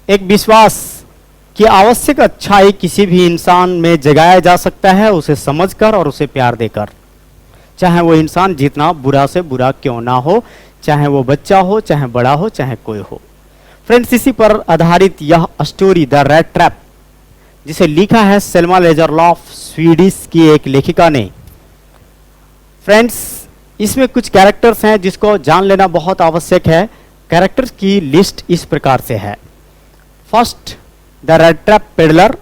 एक विश्वास कि आवश्यक अच्छाई किसी भी इंसान में जगाया जा सकता है, उसे समझकर और उसे प्यार देकर, चाहे वो इंसान जितना बुरा से बुरा क्यों ना हो, चाहे वो बच्चा हो, चाहे बड़ा हो, चाहे कोई हो। फ्रेंड्स, इसी पर आधारित यह स्टोरी द रेड ट्रैप, जिसे लिखा है सेल्मा लेजरलॉफ, स्वीडिश की एक लेखिका ने। फ्रेंड्स, इसमें कुछ कैरेक्टर्स हैं जिसको जान लेना बहुत आवश्यक है। कैरेक्टर्स की लिस्ट इस प्रकार से है। First, the rat trap peddler,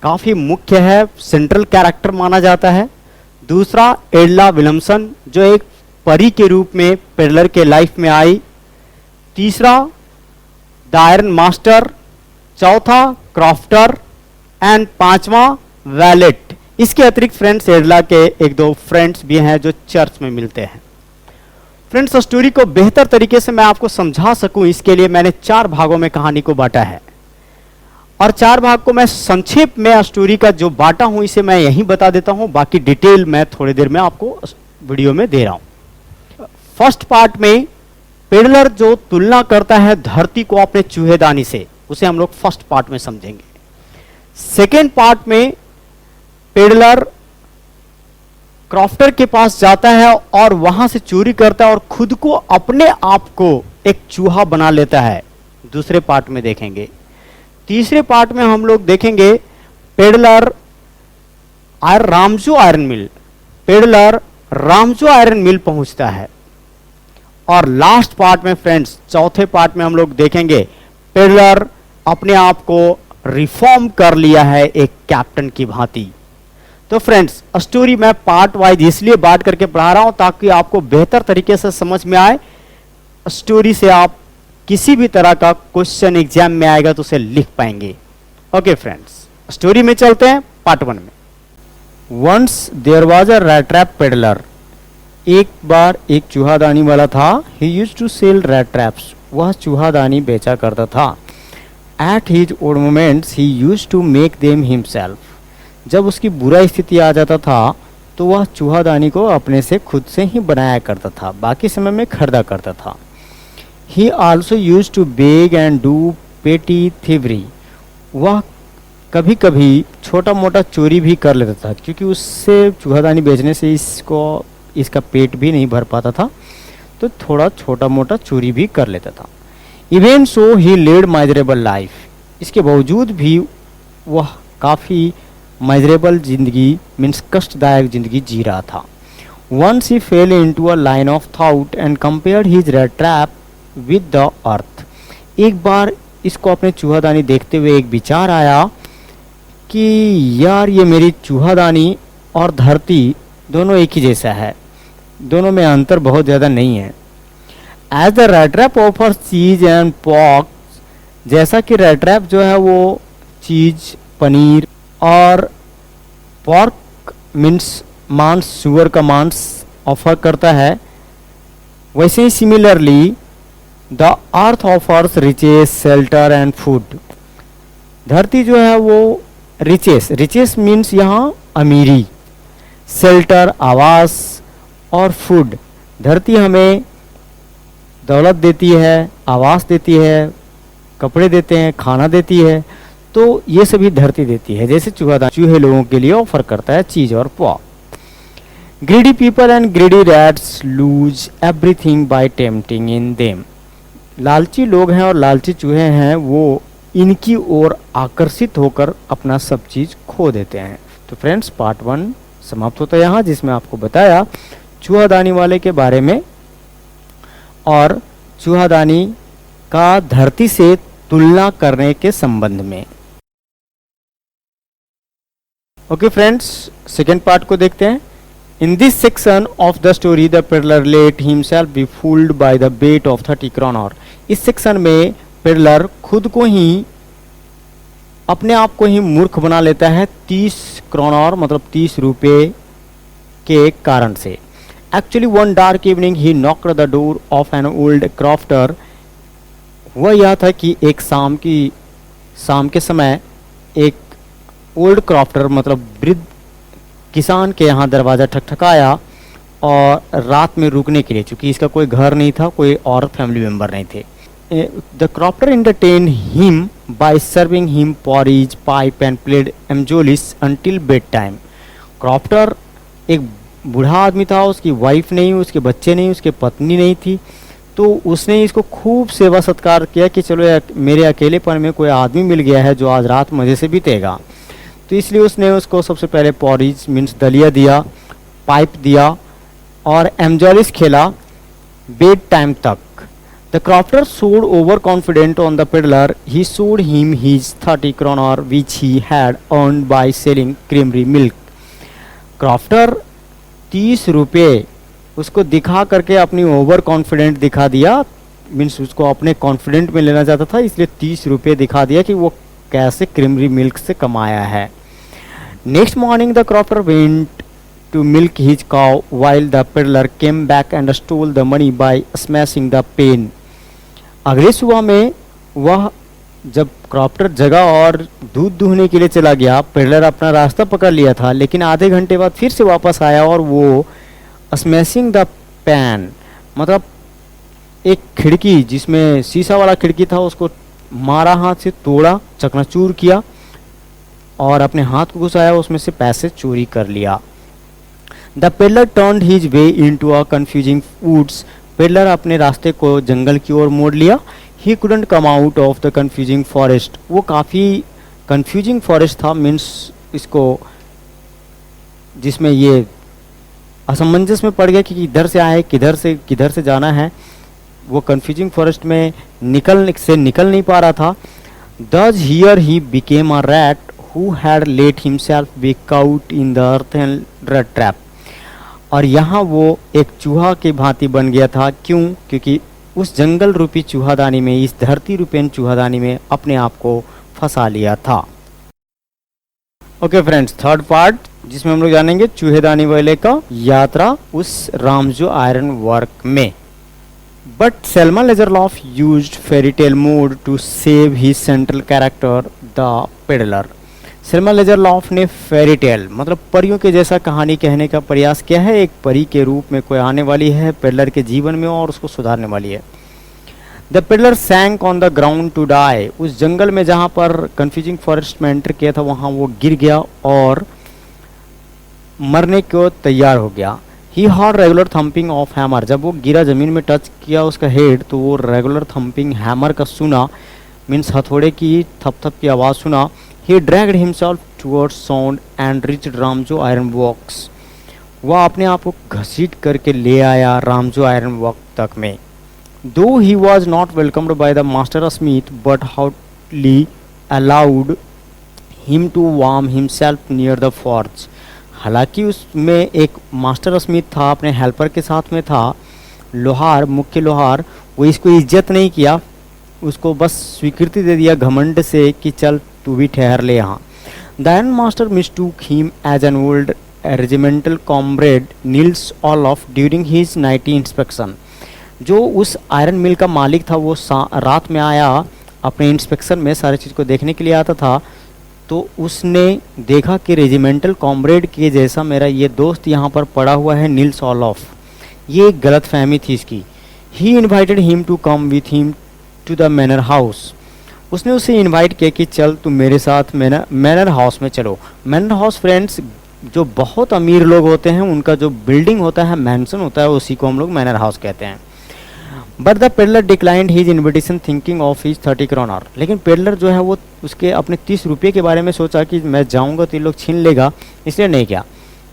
काफी मुख्य है, सेंट्रल कैरेक्टर माना जाता है। दूसरा, एडला विलियमसन, जो एक परी के रूप में पेडलर के लाइफ में आई। तीसरा, द आयरन मास्टर। चौथा, क्रॉफ्टर। एंड पांचवा, वैलेट। इसके अतिरिक्त फ्रेंड्स एडला के एक दो फ्रेंड्स भी हैं जो चर्च में मिलते हैं। फ्रेंड्स, स्टोरी को बेहतर तरीके से मैं आपको समझा सकूं, इसके लिए मैंने 4 भागों में कहानी को बांटा है, और 4 भाग को मैं संक्षेप में स्टोरी का जो बांटा हूं इसे मैं यहीं बता देता हूं, बाकी डिटेल मैं थोड़ी देर में आपको वीडियो में दे रहा हूं। फर्स्ट पार्ट में पेडलर जो तुलना करता है धरती को अपने चूहेदानी से, उसे हम लोग फर्स्ट पार्ट में समझेंगे। सेकेंड पार्ट में पेडलर क्रॉफ्टर के पास जाता है और वहां से चोरी करता है और खुद को अपने आप को एक चूहा बना लेता है, दूसरे पार्ट में देखेंगे। तीसरे पार्ट में हम लोग देखेंगे पेडलर रामजो आयरन मिल, पेडलर रामजो आयरन मिल पहुंचता है। और लास्ट पार्ट में फ्रेंड्स, चौथे पार्ट में हम लोग देखेंगे पेडलर अपने आप को रिफॉर्म कर लिया है एक कैप्टन की भांति। तो फ्रेंड्स, स्टोरी मैं पार्ट वाइज इसलिए बांट करके पढ़ा रहा हूं ताकि आपको बेहतर तरीके से समझ में आए। स्टोरी से आप किसी भी तरह का क्वेश्चन एग्जाम में आएगा तो उसे लिख पाएंगे। ओके फ्रेंड्स, स्टोरी में चलते हैं पार्ट 1 में। Once there was a rat trap peddler, एक बार एक चूहादानी वाला था। He used to sell rat traps, वह चूहादानी बेचा करता था। At his odd moments he used to make them himself, जब उसकी बुरा स्थिति आ जाता था तो वह चूहादानी को अपने से खुद से ही बनाया करता था, बाकी समय में खरीदा करता था। He also used to beg and do petty thievery, वह कभी कभी छोटा मोटा चोरी भी कर लेता था, क्योंकि उससे चूहादानी बेचने से इसका पेट भी नहीं भर पाता था, तो थोड़ा छोटा मोटा चोरी भी कर लेता था। इवन सो ही लेड माइजरेबल लाइफ, इसके बावजूद भी वह काफ़ी माइजरेबल जिंदगी मीन्स कष्टदायक जिंदगी जी रहा था। Once he fell into a line of thought and compared his rat trap with the earth, एक बार इसको अपने चूहादानी देखते हुए एक विचार आया कि यार ये मेरी चूहादानी और धरती दोनों एक ही जैसा है, दोनों में अंतर बहुत ज़्यादा नहीं है। As the rat trap offers cheese and pork, जैसा कि रेड ट्रैप जो है वो चीज, पनीर और पॉर्क मीन्स मांस, सुअर का मांस ऑफर करता है, वैसे ही similarly the earth offers riches, shelter and food, धरती जो है वो रिचेस मीन्स यहाँ अमीरी, शेल्टर आवास और फूड, धरती हमें दौलत देती है, आवास देती है, कपड़े देते हैं, खाना देती है, तो ये सभी धरती देती है। जैसे चूहे लोगों के लिए ऑफर करता है चीज और pork. Greedy people and greedy rats loose everything by tempting in them, लालची लोग हैं और लालची चूहे हैं, वो इनकी ओर आकर्षित होकर अपना सब चीज खो देते हैं। तो फ्रेंड्स, पार्ट 1 समाप्त होता है यहाँ, जिसमें आपको बताया चूहादानी वाले के बारे में और चूहादानी का धरती से तुलना करने के संबंध में। ओके फ्रेंड्स, सेकेंड पार्ट को देखते हैं। In this section of the story the peddler let himself be fooled by the bait of 30 kronor, इस सेक्शन में पेडलर खुद को ही अपने आप को ही मूर्ख बना लेता है 30 क्रोनर मतलब 30 रुपये के कारण से। Actually one dark evening he knocked the door of an old crofter, वह यह था कि एक शाम के समय एक ओल्ड क्रॉफ्टर मतलब वृद्ध किसान के यहाँ दरवाज़ा ठकठकाया और रात में रुकने के लिए, चूँकि इसका कोई घर नहीं था, कोई और फैमिली मेम्बर नहीं थे, The crofter entertained him by serving him porridge, pipe and played amjolis until bedtime. Crofter एक बूढ़ा आदमी था, उसकी वाइफ नहीं, उसके बच्चे नहीं, उसके पत्नी नहीं थी, तो उसने इसको खूब सेवा सत्कार किया कि चलो मेरे अकेलेपन में कोई आदमी मिल गया है जो आज रात मज़े से बीतेगा। तो इसलिए उसने उसको सबसे पहले पॉरिज मीन्स दलिया दिया, पाइप दिया और एमजॉलिस खेला बेड टाइम तक। The crofter so overconfident on the peddler, he showed him his 30 kroner which he had earned by selling creamery milk. Crofter 30 रुपये उसको दिखा करके अपनी ओवर कॉन्फिडेंट दिखा दिया, मीन्स उसको अपने कॉन्फिडेंट में लेना चाहता था, इसलिए 30 रुपये दिखा दिया कि वो कैसे क्रीमरी मिल्क से कमाया है। Next morning the crofter went to milk his cow while the peddler came back and stole the money by smashing the pane. अगले सुबह में वह जब क्रॉफ्टर जगा और दूध दूहने के लिए चला गया, पेडलर अपना रास्ता पकड़ लिया था, लेकिन आधे घंटे बाद फिर से वापस आया और वो स्मैशिंग द पैन मतलब एक खिड़की जिसमें शीशा वाला खिड़की था उसको मारा, हाथ से तोड़ा, चकनाचूर किया और अपने हाथ को घुसाया, उसमें से पैसे चोरी कर लिया। The peddler turned his way into a confusing woods, peddler अपने रास्ते को जंगल की ओर मोड़ लिया। He couldn't come out of the confusing forest, वो काफ़ी कंफ्यूजिंग फॉरेस्ट था, मीन्स इसको जिसमें ये असमंजस में पड़ गया कि किधर से आए, किधर से जाना है, वो कंफ्यूजिंग फॉरेस्ट में निकल नहीं पा रहा था। Thus here he became a rat who had let himself be caught in the earthen rat trap। और यहाँ वो एक चूहा की भांति बन गया था। क्यों? क्योंकि उस जंगल रूपी चूहादानी में, इस धरती रूपेन चूहादानी में अपने आप को फंसा लिया था। ओके फ्रेंड्स, थर्ड पार्ट जिसमें हम लोग जानेंगे चूहेदानी वाले का यात्रा उस रामजो आयरन वर्क में। But Selma Lagerlof used fairy tale mode to save his central character the peddler. Selma Lagerlof ने फेरी टेल मतलब परियों के जैसा कहानी कहने का प्रयास किया है। एक परी के रूप में कोई आने वाली है पेडलर के जीवन में और उसको सुधारने वाली है। The peddler sank on the ground to die, उस जंगल में जहाँ पर कन्फ्यूजिंग फॉरेस्ट में एंटर किया था वहाँ वो गिर गया और मरने को तैयार हो गया। He heard regular thumping of hammer, जब वो गिरा जमीन में टच किया उसका हेड तो वो रेगुलर थम्पिंग हैमर का सुना, मीन्स हथौड़े की थप थप की आवाज़ सुना। He dragged himself towards sound and reached Ramsjo iron works, वह अपने आप को घसीट करके ले आया रामजो आयरन वर्क तक में। Though he was not welcomed by the master smith but haughtily allowed him to warm himself near the forge. हालांकि उसमें एक मास्टर स्मिथ था, अपने हेल्पर के साथ में था, लोहार, मुख्य लोहार, वो इसको इज्जत नहीं किया, उसको बस स्वीकृति दे दिया घमंड से कि चल तू भी ठहर ले यहाँ। The iron master mistook him as an old regimental comrade Nils Olof during his nightly inspection. जो उस आयरन मिल का मालिक था वो रात में आया अपने इंस्पेक्शन में, सारी चीज़ को देखने के लिए आता था, तो उसने देखा कि रेजिमेंटल कॉमरेड के जैसा मेरा ये दोस्त यहाँ पर पड़ा हुआ है नील्स ऑलॉफ, ये एक गलत फहमी थी इसकी। He invited him to come with him to the manor house, उसने उसे इनवाइट किया कि चल तुम मेरे साथ मैनर हाउस में चलो। मैनर हाउस फ्रेंड्स जो बहुत अमीर लोग होते हैं उनका जो बिल्डिंग होता है, मैंसन होता है, उसी को हम लोग मैनर हाउस कहते हैं। But the peddler declined his invitation thinking of his 30 kroner, लेकिन पेडलर जो है वो उसके अपने 30 रुपये के बारे में सोचा कि मैं जाऊंगा तो ये लोग छीन लेगा, इसलिए नहीं किया।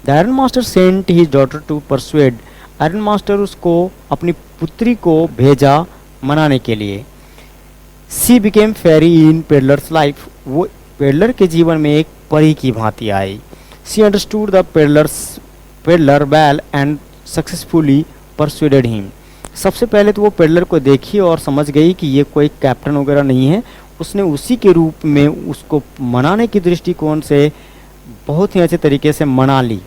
The iron master sent his daughter to persuade, iron master उसको अपनी पुत्री को भेजा मनाने के लिए। She became fairy in peddler's life, वो पेडलर के जीवन में एक परी की भांति आई। She understood the peddler well and successfully persuaded him, सबसे पहले तो वो पेडलर को देखी और समझ गई कि ये कोई कैप्टन वगैरह नहीं है, उसने उसी के रूप में उसको मनाने की दृष्टिकोण से बहुत ही अच्छे तरीके से मना ली।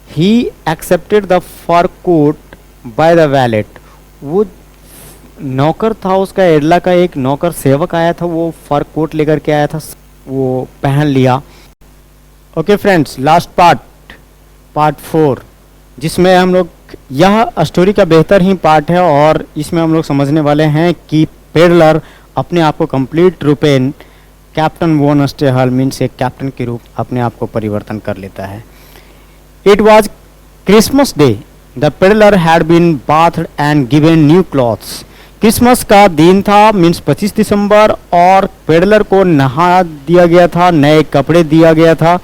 He accepted the fur coat by the valet, वो नौकर था उसका, एडला का एक नौकर सेवक आया था, वो फर कोट लेकर के आया था, वो पहन लिया। ओके फ्रेंड्स, लास्ट पार्ट 4 जिसमें हम लोग, यह स्टोरी का बेहतर ही पार्ट है और इसमें हम लोग समझने वाले हैं कि पेडलर अपने आप को कंप्लीट रूपेण कैप्टन वॉन स्टेहल मीन्स एक कैप्टन के रूप अपने आप को परिवर्तन कर लेता है। It was Christmas day, the peddler had been bathed and given new clothes. Christmas का दिन था मीन्स 25 दिसंबर और पेडलर को नहा दिया गया था, नए कपड़े दिया गया था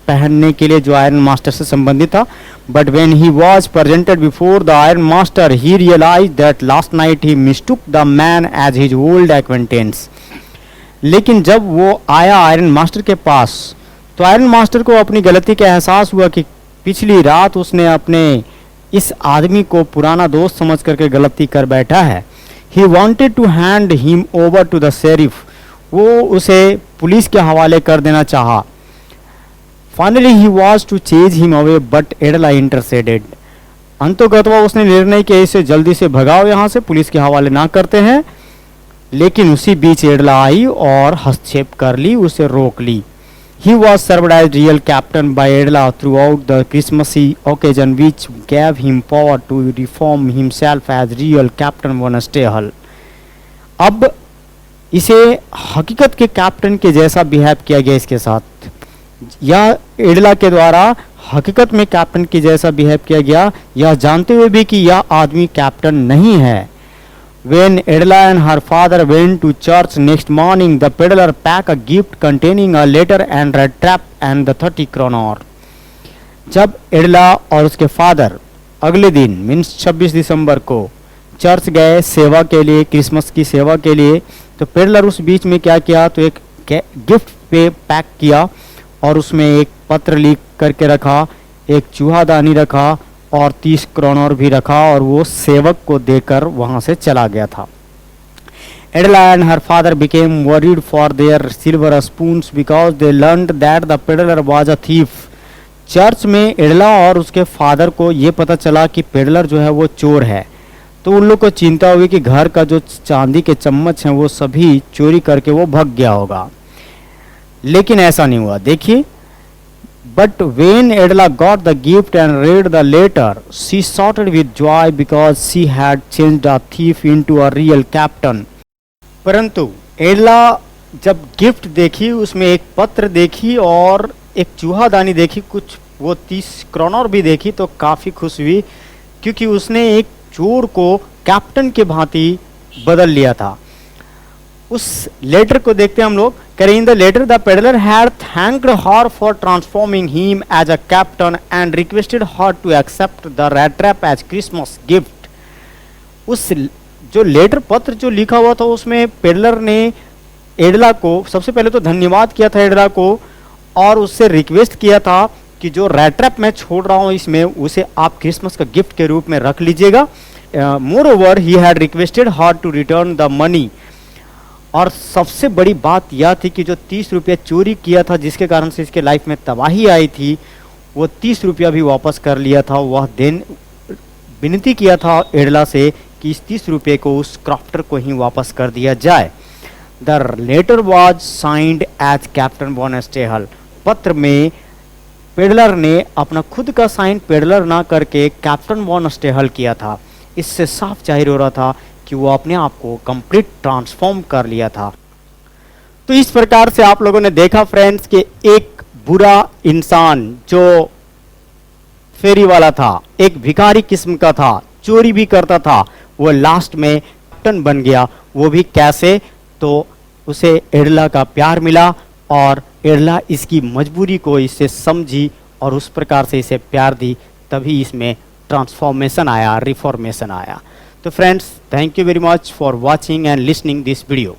पहनने के लिए जो आयरन मास्टर से संबंधित था। But when he was presented before the iron master he realize that last night he mistook the man as his old acquaintance. लेकिन जब वो आया आयरन मास्टर के पास तो आयरन मास्टर को अपनी गलती का एहसास हुआ कि पिछली रात उसने अपने इस आदमी को पुराना दोस्त समझ करके गलती कर बैठा है। He wanted to hand him over to the sheriff, वो उसे पुलिस के हवाले कर देना चाहा। Finally he was to chase him away but Edla interceded. अंतोगतवा उसने निर्णय किया इसे जल्दी से भगाओ यहाँ से, पुलिस के हवाले ना करते हैं। लेकिन उसी बीच एडला आई और हस्तक्षेप कर ली, उसे रोक ली। He was served as real captain by Edla throughout the Christmassy occasion, which gave him power to reform himself as real captain von Stahel. अब इसे हकीकत के कैप्टन के जैसा बिहेव किया गया इसके साथ। यह एडला के द्वारा हकीकत में कैप्टन के जैसा बिहेव किया गया, यह जानते हुए भी कि यह आदमी कैप्टन नहीं है। When Edla and her father went to church next morning, the peddler packed a gift containing a letter and red trap and the 30 kroner. जब एडला और उसके फादर अगले दिन मीन्स 26 दिसंबर को चर्च गए सेवा के लिए, क्रिसमस की सेवा के लिए, तो पेडलर उस बीच में क्या किया तो एक गिफ्ट पे पैक किया और उसमें एक पत्र लिख करके रखा, एक चूहादानी रखा और 30 क्रोनर भी रखा और वो सेवक को देकर वहां से चला गया था। Edla and her father became worried for their silver spoons because they learned that the peddler was a thief. Church में एडला और उसके फादर को ये पता चला कि पेडलर जो है वो चोर है, तो उन लोग को चिंता हुई कि घर का जो चांदी के चम्मच हैं वो सभी चोरी करके वो भाग गया होगा। लेकिन ऐसा नहीं हुआ। देखिए, But when Edla got the gift and read the letter, she shouted with joy because she had changed a thief into a real captain. परंतु एडला जब गिफ्ट देखी, उसमें एक पत्र देखी और एक चूहादानी देखी, कुछ वो 30 क्रोनर भी देखी, तो काफ़ी खुश हुई क्योंकि उसने एक चोर को कैप्टन के भांति बदल लिया था। उस लेटर को देखते हम लोग। In the letter the peddler had thanked her for transforming him as a captain and requested her to accept the rat trap as Christmas gift. उस जो लेटर पत्र जो लिखा हुआ था उसमें पेडलर ने एडला को सबसे पहले तो धन्यवाद किया था एडला को और उससे रिक्वेस्ट किया था कि जो रेड ट्रैप मैं छोड़ रहा हूँ इसमें उसे आप क्रिसमस का गिफ्ट के रूप में रख लीजिएगा। Moreover he had requested her to return the money. और सबसे बड़ी बात यह थी कि जो 30 रुपया चोरी किया था जिसके कारण से इसके लाइफ में तबाही आई थी, वो 30 रुपया भी वापस कर लिया था। वह दिन विनती किया था एडला से कि इस 30 रुपये को उस क्राफ्टर को ही वापस कर दिया जाए। The letter was signed as captain von Stahl. पत्र में पेडलर ने अपना खुद का साइन पेडलर ना करके कैप्टन वॉन स्टेहल किया था। इससे साफ जाहिर हो रहा था कि वो अपने आप को कंप्लीट ट्रांसफॉर्म कर लिया था। तो इस प्रकार से आप लोगों ने देखा फ्रेंड्स कि एक बुरा इंसान जो फेरी वाला था, एक भिखारी किस्म का था, चोरी भी करता था, वो लास्ट में कैप्टन बन गया। वो भी कैसे? तो उसे एडला का प्यार मिला और एडला इसकी मजबूरी को इससे समझी और उस प्रकार से इसे प्यार दी, तभी इसमें ट्रांसफॉर्मेशन आया, रिफॉर्मेशन आया। तो friends, thank you very much for watching and listening this video.